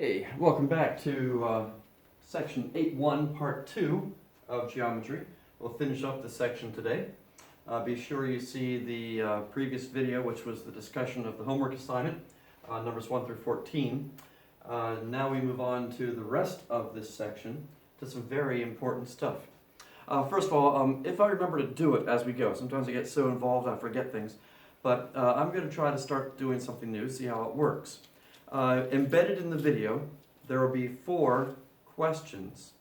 Hey, welcome back to section 8.1, part 2 of geometry. We'll finish up this section today. Be sure you see the previous video, which was the discussion of the homework assignment, numbers 1 through 14. Now we move on to the rest of this section, to some very important stuff. First of all, if I remember to do it as we go, sometimes I get so involved I forget things, but I'm going to try to start doing something new, see how it works. Embedded in the video, there will be 4 questions.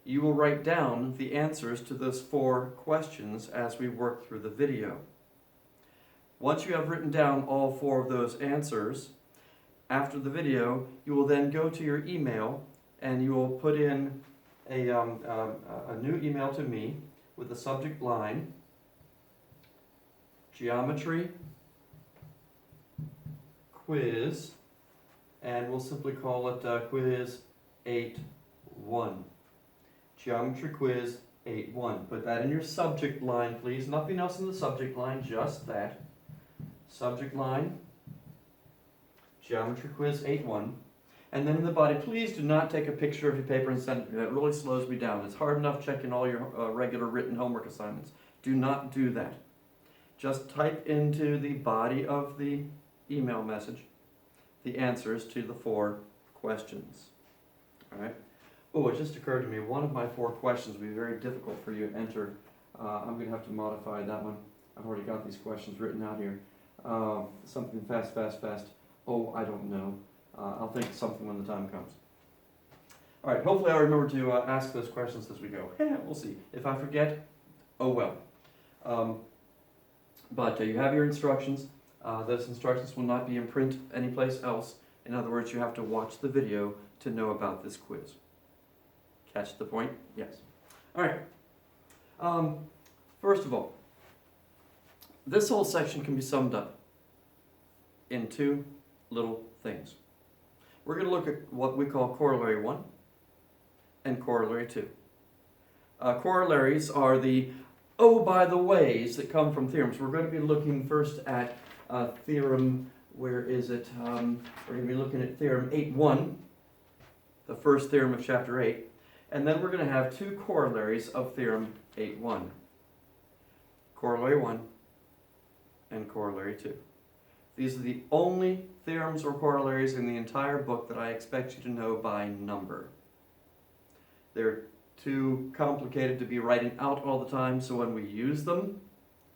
You will write down the answers to those 4 questions as we work through the video. Once you have written down all 4 of those answers, after the video, you will then go to your email and you will put in a new email to me with the subject line, Geometry Quiz, and we'll simply call it Quiz 8.1. Geometry Quiz 8.1. Put that in your subject line, please. Nothing else in the subject line, just that. Subject line, Geometry Quiz 8.1. And then in the body, please do not take a picture of your paper and send it to me. That really slows me down. It's hard enough checking all your regular written homework assignments. Do not do that. Just type into the body of the email message the answers to the 4 questions. All right. Oh, it just occurred to me, one of my 4 questions will be very difficult for you to enter. I'm going to have to modify that one. I've already got these questions written out here. Something fast. Oh, I don't know. I'll think of something when the time comes. All right, hopefully I'll remember to ask those questions as we go. Yeah, we'll see. If I forget, oh well. But you have your instructions. Those instructions will not be in print anyplace else. In other words, you have to watch the video to know about this quiz. Catch the point? Yes. All right. First of all, this whole section can be summed up in 2 little things. We're going to look at what we call corollary 1 and corollary 2. Corollaries are the oh, by the ways that come from theorems. We're going to be looking first at theorem, where is it? We're going to be looking at theorem 8.1, the first theorem of chapter 8, and then we're going to have 2 corollaries of theorem 8.1. Corollary 1 and corollary 2. These are the only theorems or corollaries in the entire book that I expect you to know by number. They're too complicated to be writing out all the time, so when we use them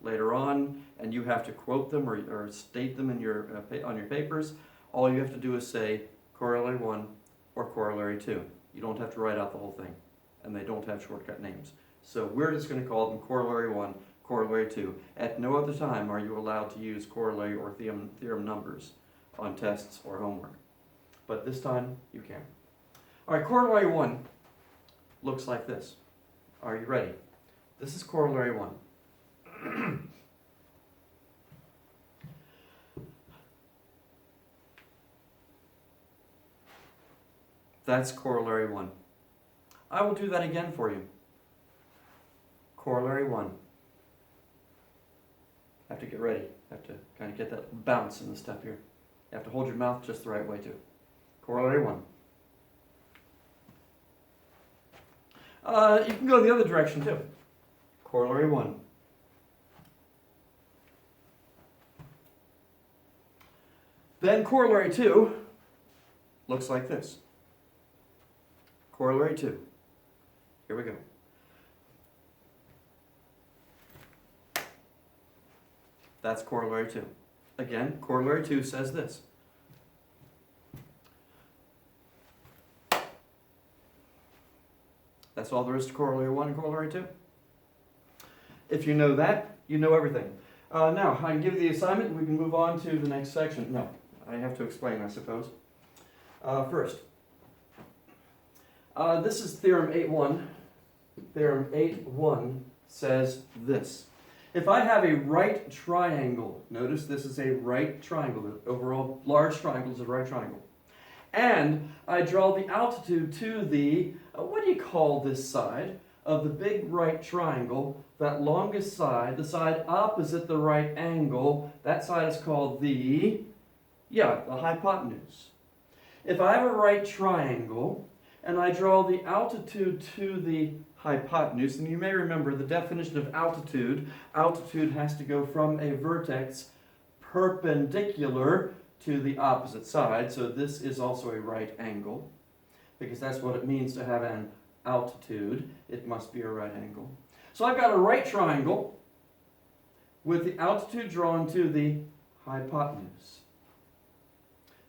later on and you have to quote them or state them in your on your papers, all you have to do is say corollary 1 or corollary 2. You don't have to write out the whole thing, and they don't have shortcut names. So we're just going to call them corollary 1, corollary 2. At no other time are you allowed to use corollary or theorem numbers on tests or homework. But this time you can. All right, corollary 1 looks like this. Are you ready? This is corollary 1. That's corollary 1. I will do that again for you. Corollary 1. Have to get ready. Have to kind of get that bounce in the step here. You have to hold your mouth just the right way too. Corollary 1. You can go the other direction too. Corollary 1. Then corollary 2 looks like this. Corollary 2. Here we go. That's corollary 2. Again, corollary 2 says this. That's all there is to corollary 1 and corollary 2. If you know that, you know everything. Now, I can give you the assignment and we can move on to the next section. No, I have to explain, I suppose. First, this is theorem 8.1. Theorem 8.1 says this. If I have a right triangle, notice this is a right triangle, the overall large triangle is a right triangle, and I draw the altitude to the, what do you call this side of the big right triangle, that longest side, the side opposite the right angle, that side is called the hypotenuse. If I have a right triangle and I draw the altitude to the hypotenuse, and you may remember the definition of altitude. Altitude has to go from a vertex perpendicular to the opposite side, so this is also a right angle, because that's what it means to have an altitude. It must be a right angle. So I've got a right triangle with the altitude drawn to the hypotenuse.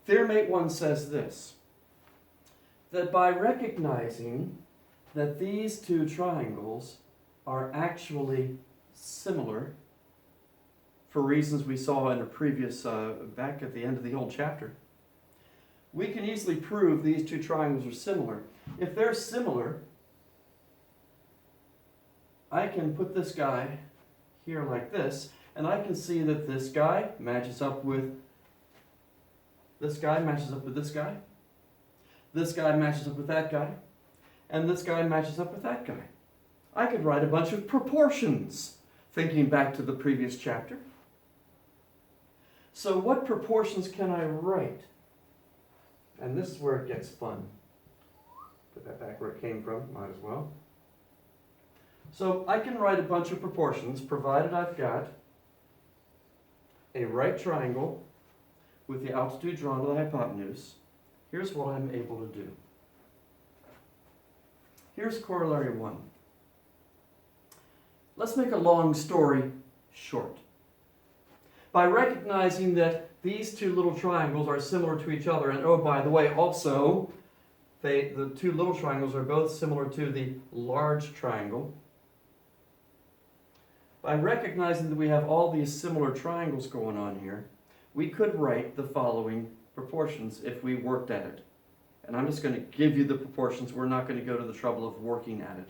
Theorem 8.1 says this, that by recognizing that these two triangles are actually similar, for reasons we saw in a previous, back at the end of the old chapter, we can easily prove these two triangles are similar. If they're similar, I can put this guy here like this, and I can see that this guy matches up with this guy, matches up with this guy matches up with that guy, and this guy matches up with that guy. I could write a bunch of proportions, thinking back to the previous chapter. So what proportions can I write? And this is where it gets fun. Put that back where it came from, might as well. So I can write a bunch of proportions, provided I've got a right triangle with the altitude drawn to the hypotenuse. Here's what I'm able to do. Here's corollary 1. Let's make a long story short. By recognizing that these two little triangles are similar to each other, and oh, by the way, also, the two little triangles are both similar to the large triangle. By recognizing that we have all these similar triangles going on here, we could write the following proportions if we worked at it. And I'm just going to give you the proportions. We're not going to go to the trouble of working at it.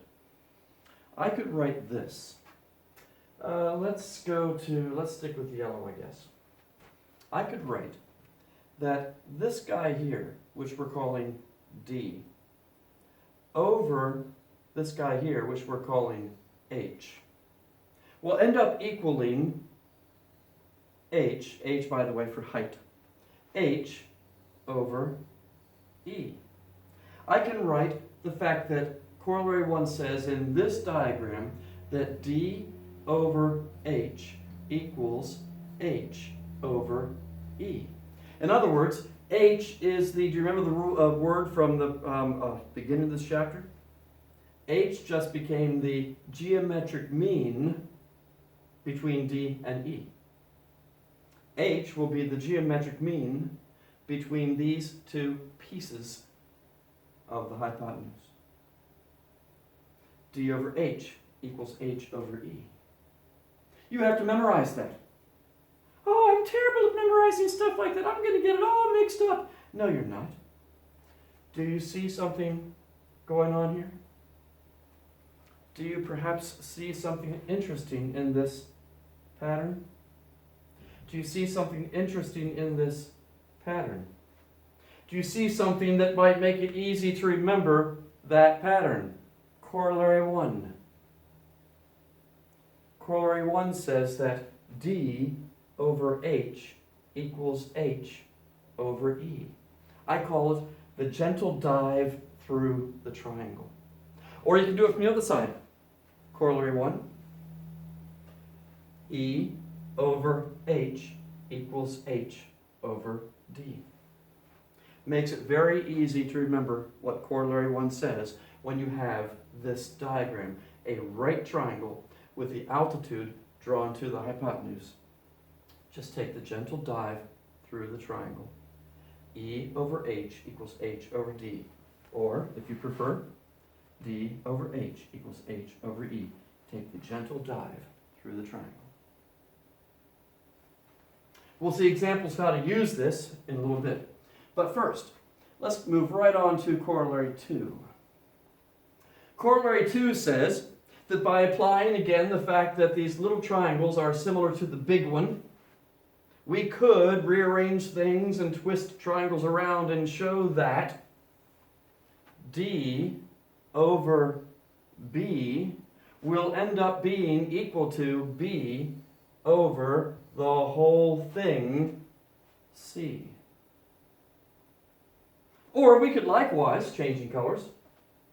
I could write this. Let's stick with yellow, I guess. I could write that this guy here, which we're calling D, over this guy here, which we're calling H, will end up equaling H by the way for height, H over E. I can write the fact that corollary 1 says in this diagram that D over H equals H over E. In other words, H is the, do you remember the word from the beginning of this chapter? H just became the geometric mean between D and E. H will be the geometric mean between these two pieces of the hypotenuse. D over H equals H over E. You have to memorize that. Oh, I'm terrible at memorizing stuff like that. I'm going to get it all mixed up. No, you're not. Do you see something going on here? Do you perhaps see something interesting in this pattern? Do you see something interesting in this pattern? Do you see something that might make it easy to remember that pattern? Corollary 1. Corollary 1 says that D over H equals H over E. I call it the gentle dive through the triangle. Or you can do it from the other side. Corollary 1. E over H equals H over D. Makes it very easy to remember what corollary 1 says when you have this diagram, a right triangle with the altitude drawn to the hypotenuse. Just take the gentle dive through the triangle. E over H equals H over D. Or, if you prefer, D over H equals H over E. Take the gentle dive through the triangle. We'll see examples how to use this in a little bit. But first, let's move right on to corollary 2. Corollary 2 says that by applying again the fact that these little triangles are similar to the big one, we could rearrange things and twist triangles around and show that D over B will end up being equal to B over the whole thing C. Or we could likewise, changing colors,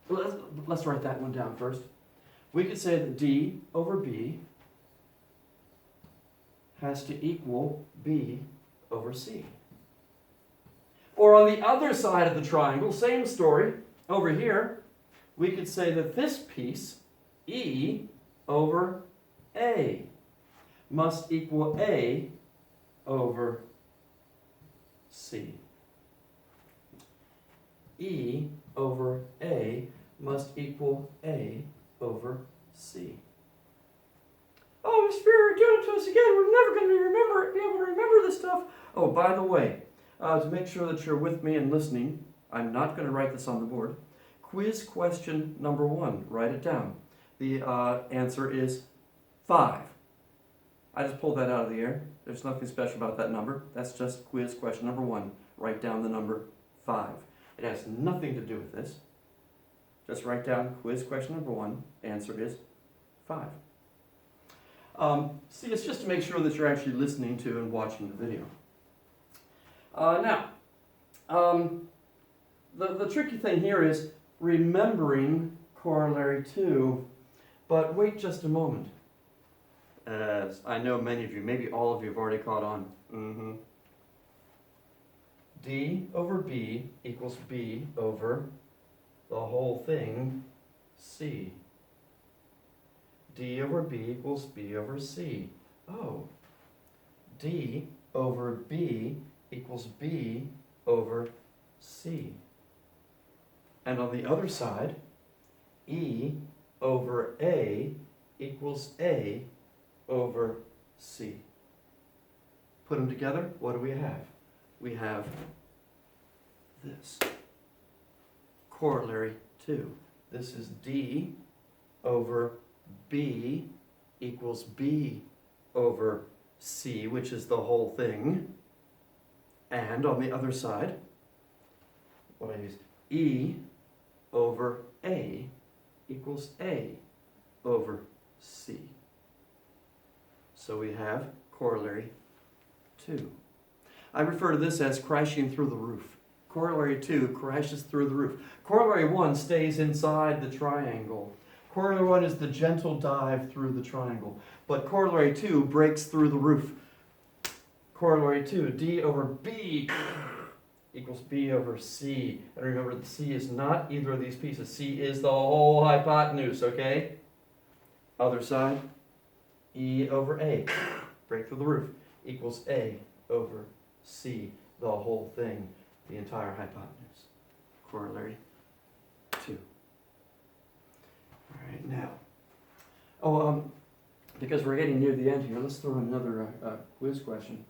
let's write that one down first. We could say that D over B has to equal B over C. Or on the other side of the triangle, same story, over here, we could say that this piece, E over A, must equal A over C. E over A must equal A over C. Oh, Miss Spear, you're doing it to us again. We're never going to be able to remember this stuff. Oh, by the way, to make sure that you're with me and listening, I'm not going to write this on the board. Quiz question number 1. Write it down. The answer is 5. I just pulled that out of the air. There's nothing special about that number. That's just quiz question number 1. Write down the number 5. It has nothing to do with this. Just write down quiz question number 1. Answer is 5. See, it's just to make sure that you're actually listening to and watching the video. The tricky thing here is remembering corollary 2, but wait just a moment. As I know many of you, maybe all of you have already caught on. D over B equals B over the whole thing C. D over B equals B over C. Oh, D over B equals B over C. And on the other side, E over A equals A over C. Put them together, what do we have? We have this. Corollary 2. This is D over B equals B over C, which is the whole thing. And on the other side, what I use, E over A equals A over C. So we have corollary 2. I refer to this as crashing through the roof. Corollary 2 crashes through the roof. Corollary 1 stays inside the triangle. Corollary 1 is the gentle dive through the triangle. But corollary 2 breaks through the roof. Corollary 2, D over B equals B over C. And remember, the C is not either of these pieces. C is the whole hypotenuse, okay? Other side, E over A, break through the roof, equals A over C, the whole thing, the entire hypotenuse. Corollary 2. All right, now, because we're getting near the end here, let's throw in another quiz question.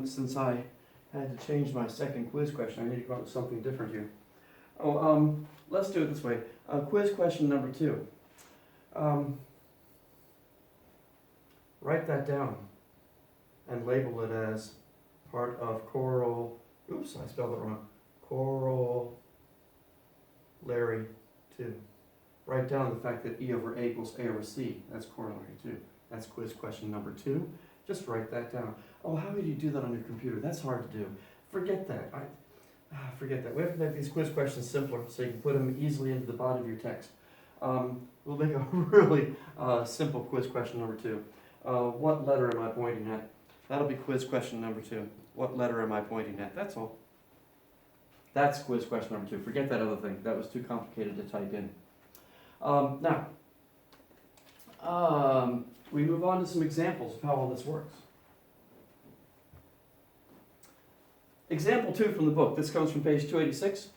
Since I had to change my second quiz question, I need to come up with something different here. Let's do it this way. Quiz question number 2. Write that down and label it as part of oops, I spelled it wrong. Corollary 2. Write down the fact that E over A equals A over C. That's corollary 2. That's quiz question number 2. Just write that down. Oh, how would you do that on your computer? That's hard to do. Forget that. Forget that. We have to make these quiz questions simpler so you can put them easily into the body of your text. We'll make a really simple quiz question number 2. What letter am I pointing at? That'll be quiz question number 2. What letter am I pointing at? That's all. That's quiz question number 2. Forget that other thing. That was too complicated to type in. We move on to some examples of how all this works. Example 2 from the book. This comes from page 286.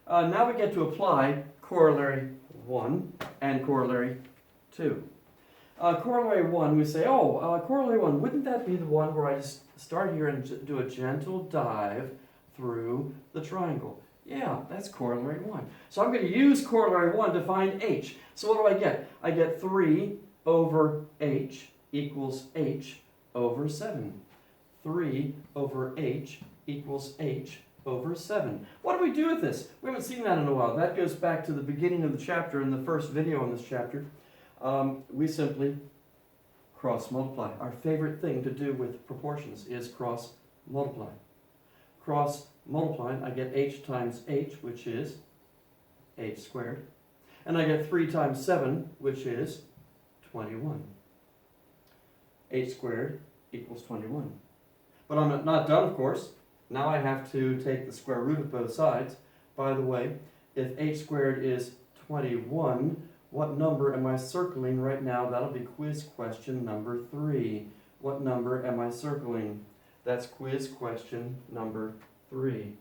Now we get to apply corollary 1 and corollary 2. Corollary 1, we say, corollary 1, wouldn't that be the one where I just start here and do a gentle dive through the triangle? Yeah, that's corollary 1. So I'm going to use corollary 1 to find H. So what do I get? I get 3 over H equals H over 7. 3 over H equals H over 7. What do we do with this? We haven't seen that in a while. That goes back to the beginning of the chapter, in the first video on this chapter. We simply cross multiply. Our favorite thing to do with proportions is cross multiply. Cross multiplying, I get h times h, which is h squared. And I get 3 times 7, which is 21. H squared equals 21. But I'm not done, of course. Now I have to take the square root of both sides. By the way, if h squared is 21, what number am I circling right now? That'll be quiz question number 3. What number am I circling? That's quiz question number 3.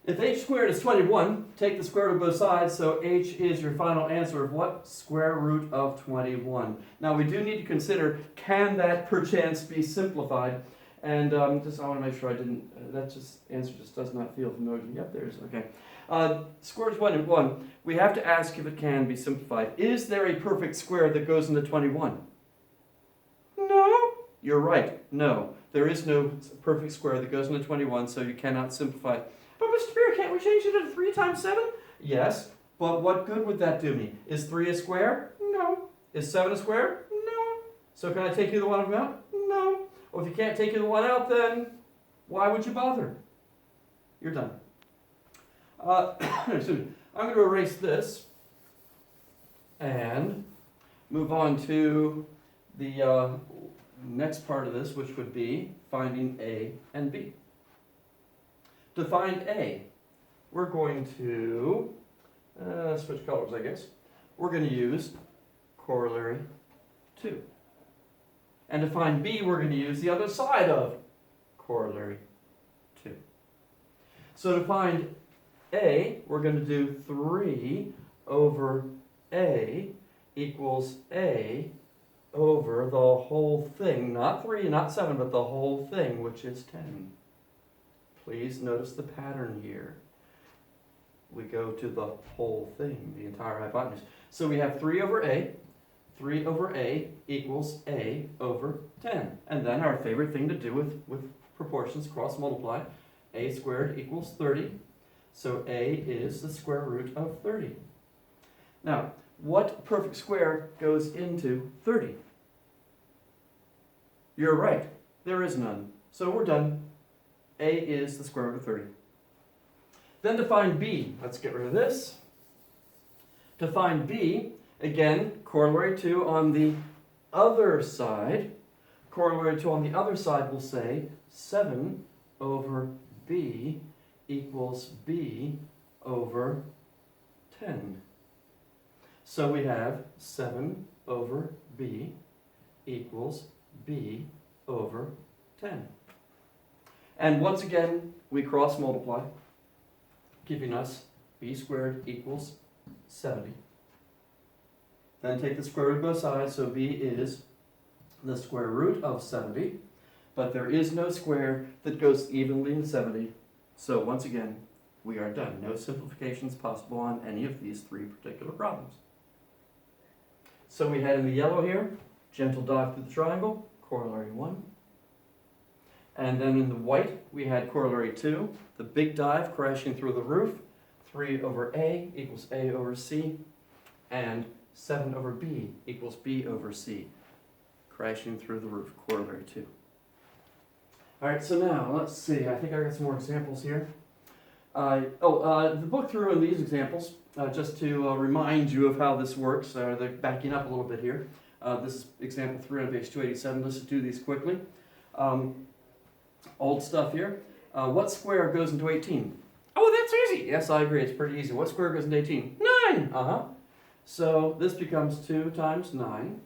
If h squared is 21, take the square root of both sides, so h is your final answer of what? Square root of 21. Now we do need to consider, can that perchance be simplified? And I want to make sure I didn't, answer just does not feel familiar to me. Yep, there it is, okay. Square root of 21, we have to ask if it can be simplified. Is there a perfect square that goes into 21? No. You're right, no. There is no perfect square that goes into 21, so you cannot simplify it. But Mr. Beer, can't we change it to 3 times 7? Yes, but what good would that do me? Is 3 a square? No. Is 7 a square? No. So can I take either one of them out? No. Well, if you can't take either one out, then why would you bother? You're done. Excuse me. I'm going to erase this and move on to the next part of this, which would be finding A and B. To find A, we're going to switch colors, I guess. We're going to use corollary 2. And to find B, we're going to use the other side of corollary 2. So to find A, we're going to do 3 over A equals A over the whole thing. Not 3, not 7, but the whole thing, which is 10. Please notice the pattern here. We go to the whole thing, the entire hypotenuse. So we have 3 over A. 3 over A equals A over 10. And then our favorite thing to do with proportions, cross multiply. A squared equals 30. So A is the square root of 30. Now, what perfect square goes into 30? You're right. There is none. So we're done. A is the square root of 30. Then to find B, let's get rid of this. To find B, again, corollary 2 on the other side. Corollary 2 on the other side will say 7 over B equals B over 10. So we have 7 over B equals B over 10. And once again, we cross multiply, giving us B squared equals 70. Then take the square root of both sides, so B is the square root of 70. But there is no square that goes evenly in 70. So once again, we are done. No simplifications possible on any of these 3 particular problems. So we had in the yellow here, gentle dive through the triangle, corollary 1. And then in the white, we had corollary 2, the big dive crashing through the roof, 3 over A equals A over C, and 7 over B equals B over C, crashing through the roof, corollary 2. All right, so now, let's see, I think I got some more examples here. The book threw in these examples, just to remind you of how this works. They're backing up a little bit here. This is example 3 on page 287. Let's just do these quickly. Old stuff here. What square goes into 18? Oh, that's easy. Yes, I agree. It's pretty easy. What square goes into 18? 9. So this becomes 2 times 9.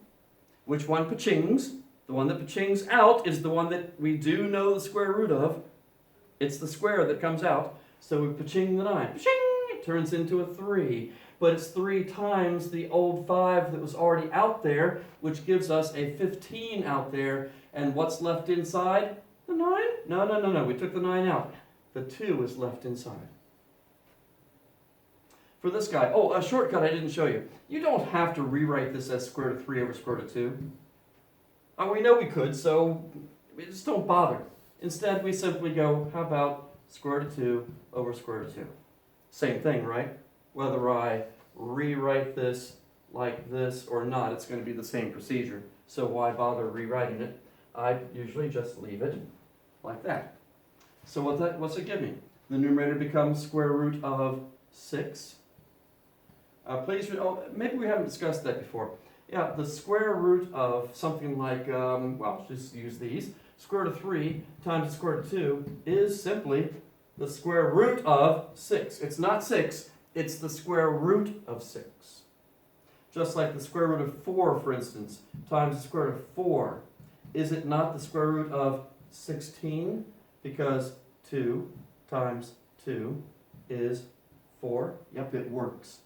Which one pachings? The one that pachings out is the one that we do know the square root of. It's the square that comes out. So we paching the 9. Paching! It turns into a 3. But it's 3 times the old 5 that was already out there, which gives us a 15 out there. And what's left inside? The 9? No. We took the 9 out. The 2 is left inside. For this guy, a shortcut I didn't show you. You don't have to rewrite this as square root of 3 over square root of 2. We know we could, so we just don't bother. Instead, we simply go, how about square root of 2 over square root of 2? Same thing, right? Whether I rewrite this like this or not, it's going to be the same procedure. So why bother rewriting it? I usually just leave it like that. So what's it give me? The numerator becomes square root of 6. Maybe we haven't discussed that before. Yeah, the square root of something like, well, just use these. Square root of 3 times the square root of 2 is simply the square root of 6. It's not 6, it's the square root of 6. Just like the square root of 4, for instance, times the square root of 4. Is it not the square root of 16? Because 2 times 2 is 4. Yep, it works.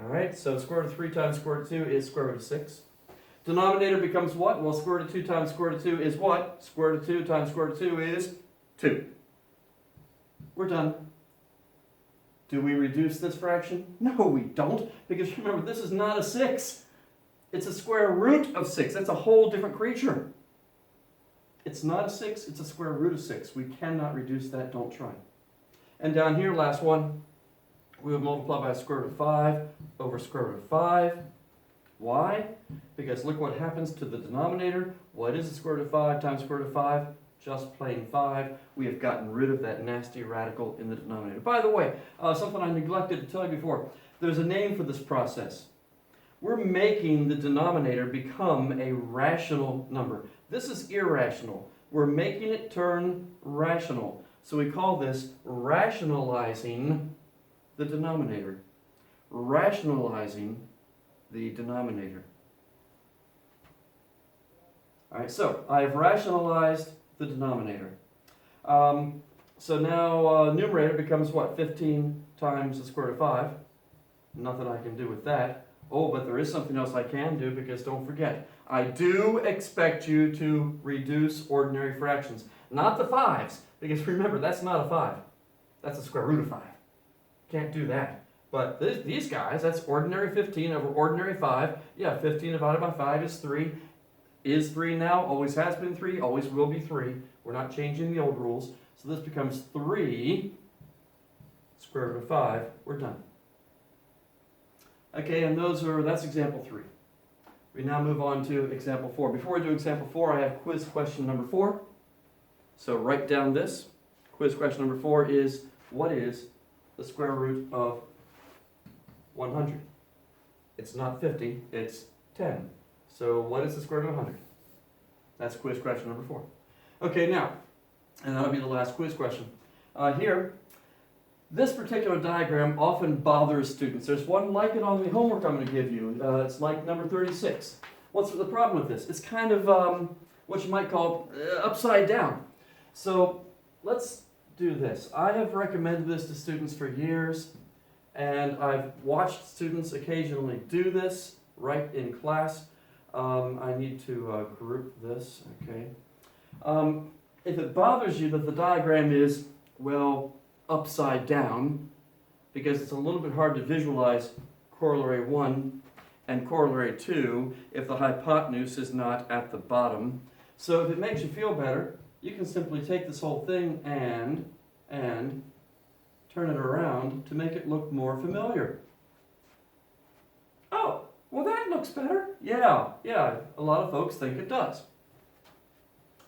All right, so square root of 3 times square root of 2 is square root of 6. Denominator becomes what? Well, square root of 2 times square root of 2 is what? Square root of 2 times square root of 2 is 2. We're done. Do we reduce this fraction? No, we don't, because remember, this is not a 6. It's a square root of 6. That's a whole different creature. It's not a 6, it's a square root of 6. We cannot reduce that, don't try. And down here, last one, we would multiply by square root of 5 over square root of 5. Why? Because look what happens to the denominator. What is the square root of 5 times square root of 5? Just plain 5. We have gotten rid of that nasty radical in the denominator. By the way, something I neglected to tell you before. There's a name for this process. We're making the denominator become a rational number. This is irrational. We're making it turn rational. So we call this rationalizing the denominator. Rationalizing the denominator. All right, so I've rationalized the denominator. So now numerator becomes what? 15 times the square root of 5. Nothing I can do with that. Oh, but there is something else I can do, because don't forget, I do expect you to reduce ordinary fractions. Not the 5s, because remember, that's not a 5. That's a square root of 5. Can't do that. But these guys, that's ordinary 15 over ordinary 5. Yeah, 15 divided by 5 is 3. Is 3 now, always has been 3, always will be 3. We're not changing the old rules. So this becomes 3 square root of 5. We're done. Okay, and that's example 3. We now move on to example 4. Before we do example 4, I have quiz question number 4. So write down this. Quiz question number 4 is, what is the square root of 100? It's not 50, it's 10. So what is the square root of 100? That's quiz question number 4. Okay, now, and that'll be the last quiz question. Here, this particular diagram often bothers students. There's one like it on the homework I'm going to give you. It's like number 36. What's the problem with this? It's kind of what you might call upside down. So let's do this. I have recommended this to students for years, and I've watched students occasionally do this right in class. I need to group this, okay. If it bothers you that the diagram is, well, upside down, because it's a little bit hard to visualize corollary 1 and corollary 2 if the hypotenuse is not at the bottom. So if it makes you feel better, you can simply take this whole thing and turn it around to make it look more familiar. Oh, well that looks better. Yeah, a lot of folks think it does.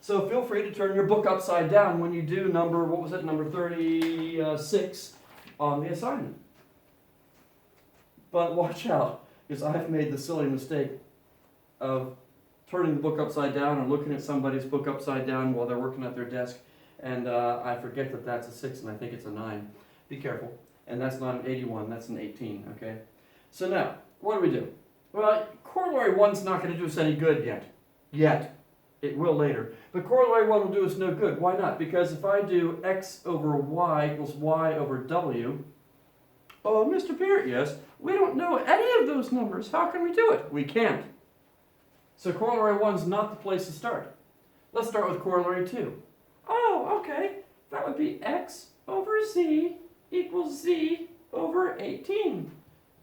So feel free to turn your book upside down when you do number 36 on the assignment. But watch out, because I've made the silly mistake of turning the book upside down and looking at somebody's book upside down while they're working at their desk, and I forget that that's a 6 and I think it's a 9. Be careful. And that's not an 81, that's an 18, okay? So now, what do? Well, corollary 1's not going to do us any good yet. It will later. But corollary 1 will do us no good. Why not? Because if I do x over y equals y over w, oh, Mr. Peart, yes, we don't know any of those numbers. How can we do it? We can't. So corollary 1's not the place to start. Let's start with corollary 2. Oh, okay. That would be x over z equals z over 18.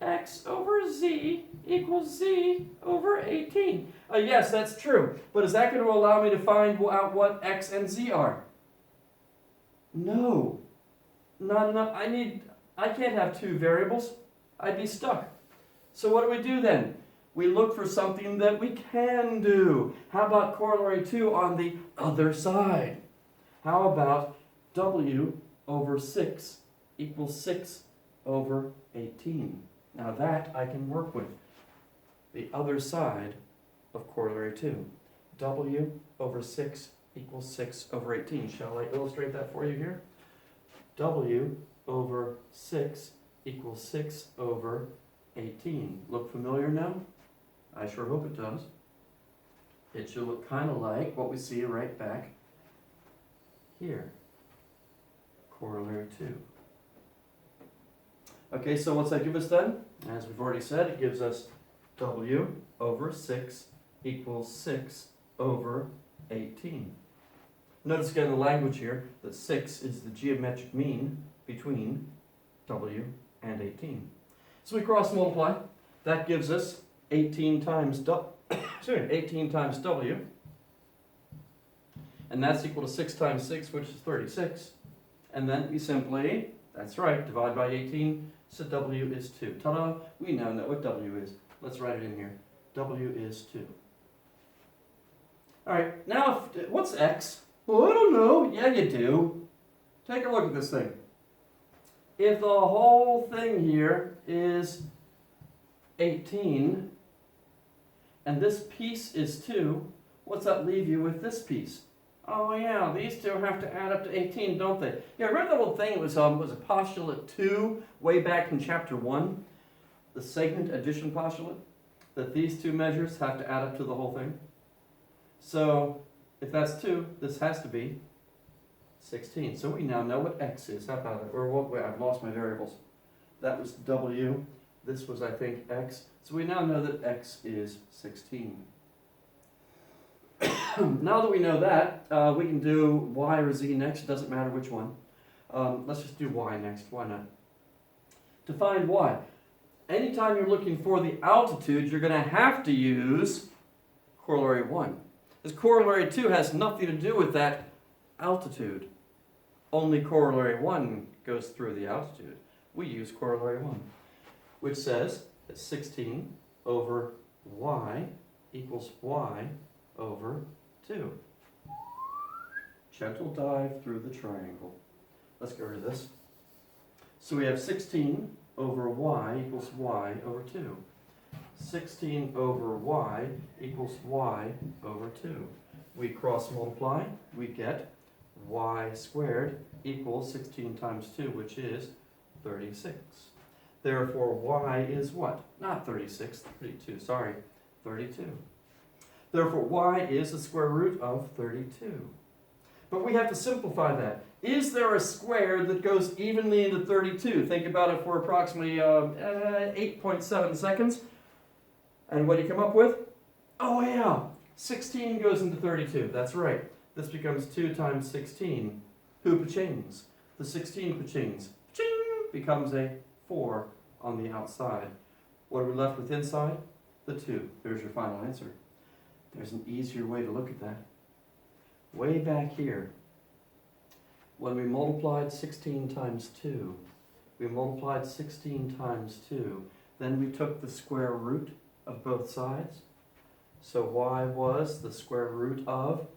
X over z equals z over 18. Yes, that's true. But is that going to allow me to find out what x and z are? No. Not enough. I can't have two variables. I'd be stuck. So what do then? We look for something that we can do. How about corollary 2 on the other side? How about W over 6 equals 6 over 18? Now that I can work with. The other side of corollary 2. W over 6 equals 6 over 18. Shall I illustrate that for you here? W over 6 equals 6 over 18. Look familiar now? I sure hope it does. It should look kind of like what we see right back here. Corollary 2. Okay, so what's that give us then? As we've already said, it gives us W over 6 equals 6 over 18. Notice again the language here that 6 is the geometric mean between W and 18. So we cross multiply. That gives us 18 times W. And that's equal to 6 times 6, which is 36. And then we simply, that's right, divide by 18, so W is 2. Ta-da! We now know what W is. Let's write it in here. W is 2. All right, now what's X? Well, I don't know. Yeah, you do. Take a look at this thing. If the whole thing here is 18, and this piece is 2, what's that leave you with this piece? Oh yeah, these two have to add up to 18, don't they? Yeah, remember that little thing? It was a postulate 2 way back in chapter 1? The segment addition postulate? That these two measures have to add up to the whole thing? So, if that's 2, this has to be 16. So we now know what X is. How about it? Or what? Wait, I've lost my variables. That was W. This was, I think, X. So we now know that X is 16. Now that we know that, we can do Y or Z next. It doesn't matter which one. Let's just do Y next. Why not? To find Y. Anytime you're looking for the altitude, you're going to have to use corollary 1. Because corollary 2 has nothing to do with that altitude. Only corollary 1 goes through the altitude. We use corollary 1, which says that 16 over Y equals Y over 2. Gentle dive through the triangle. Let's get rid of this. So we have 16 over Y equals Y over 2. 16 over Y equals Y over 2. We cross multiply, we get Y squared equals 16 times 2, which is 36. Therefore, Y is what? Not 36, 32, sorry, 32. Therefore, Y is the square root of 32. But we have to simplify that. Is there a square that goes evenly into 32? Think about it for approximately 8.7 seconds. And what do you come up with? Oh yeah, 16 goes into 32. That's right. This becomes 2 times 16. Who pa-chings? The 16 pa-chings. Ching! Becomes a 4 on the outside. What are we left with inside? The 2. There's your final answer. There's an easier way to look at that. Way back here, when we multiplied 16 times 2, we multiplied 16 times 2. Then we took the square root of both sides. So Y was the square root of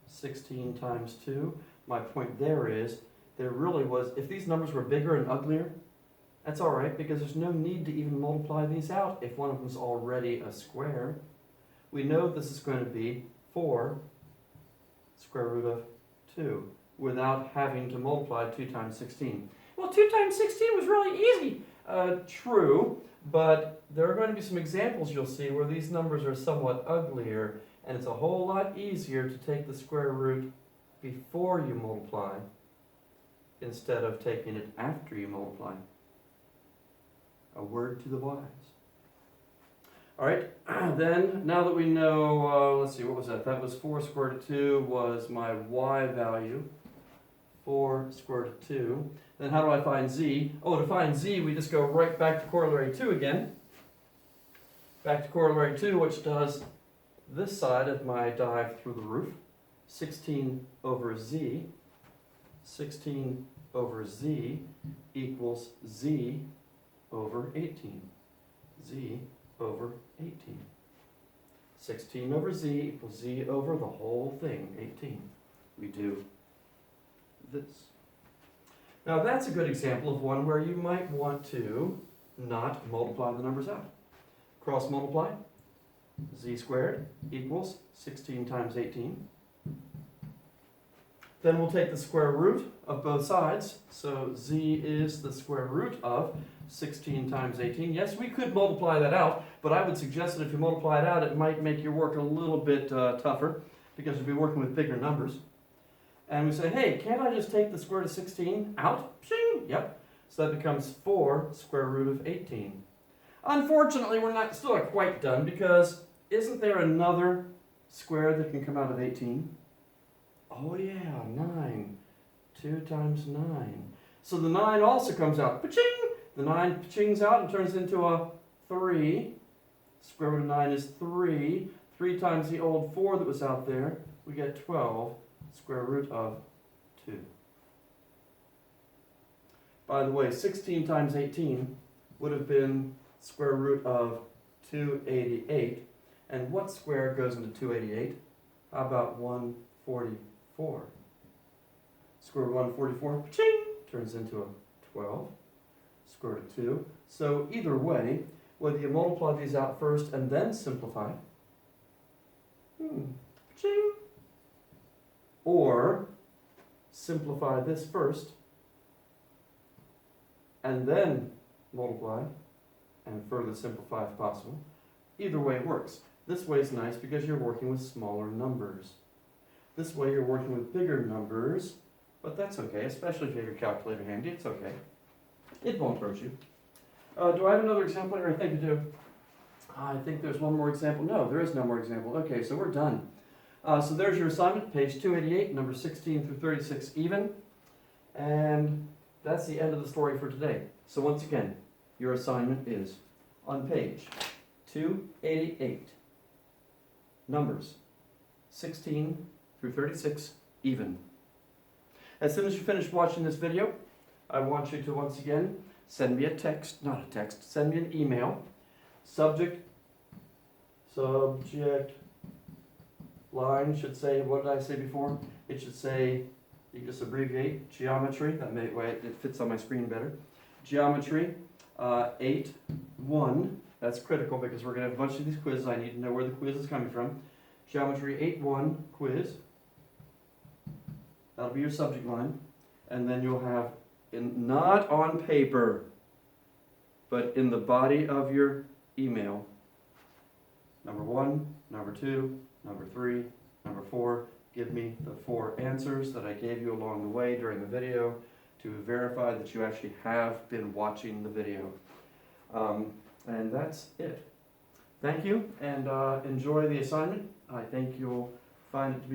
16 times 2. My point there is, there really was, if these numbers were bigger and uglier, that's all right, because there's no need to even multiply these out if one of them is already a square. We know this is going to be 4 square root of 2 without having to multiply 2 times 16. Well, 2 times 16 was really easy. True, but there are going to be some examples you'll see where these numbers are somewhat uglier, and it's a whole lot easier to take the square root before you multiply instead of taking it after you multiply. A word to the wise. All right, then, now that we know, let's see, what was that? That was 4 square root of 2 was my Y value. 4 square root of 2. Then how do I find Z? Oh, to find Z, we just go right back to corollary 2 again. Back to corollary 2, which does this side of my dive through the roof. 16 over Z. 16 over Z equals Z over 18. Z over 18. 16 over Z equals Z over the whole thing, 18. We do this. Now that's a good example of one where you might want to not multiply the numbers out. Cross multiply, z squared equals 16 times 18. Then we'll take the square root of both sides. So z is the square root of 16 times 18. Yes, we could multiply that out, but I would suggest that if you multiply it out, it might make your work a little bit tougher because you'll be working with bigger numbers. And we say, hey, can't I just take the square root of 16 out? Pshing! Yep. So that becomes 4 square root of 18. Unfortunately, we're still not quite done because isn't there another square that can come out of 18? Oh yeah, 9. 2 times 9. So the 9 also comes out. Paching! The 9 pachings out and turns into a 3. Square root of 9 is 3. 3 times the old 4 that was out there, we get 12. Square root of 2. By the way, 16 times 18 would have been square root of 288. And what square goes into 288? How about 144? Square root of 144, ching, turns into a 12. Square root of 2. So either way, whether you multiply these out first and then simplify, ching, or simplify this first and then multiply and further simplify if possible. Either way works. This way is nice because you're working with smaller numbers. This way you're working with bigger numbers, but that's okay, especially if you have your calculator handy. It's okay. It won't hurt you. Do I have another example here? I think I do. I think there's one more example. No, there is no more example. Okay, so we're done. So there's your assignment, page 288, number 16 through 36 even. And that's the end of the story for today. So once again, your assignment is on page 288, numbers 16 through 36 even. As soon as you finish watching this video, I want you to once again send me a text, not a text, send me an email. Subject line should say, what did I say before? It should say, you just abbreviate, geometry, that way it fits on my screen better. Geometry 8-1, that's critical because we're going to have a bunch of these quizzes. I need to know where the quiz is coming from. Geometry 8-1 quiz, that'll be your subject line. And then you'll have, not on paper, but in the body of your email, number 1, number 2, number 3, number 4, give me the 4 answers that I gave you along the way during the video to verify that you actually have been watching the video. And that's it. Thank you, and enjoy the assignment. I think you'll find it to be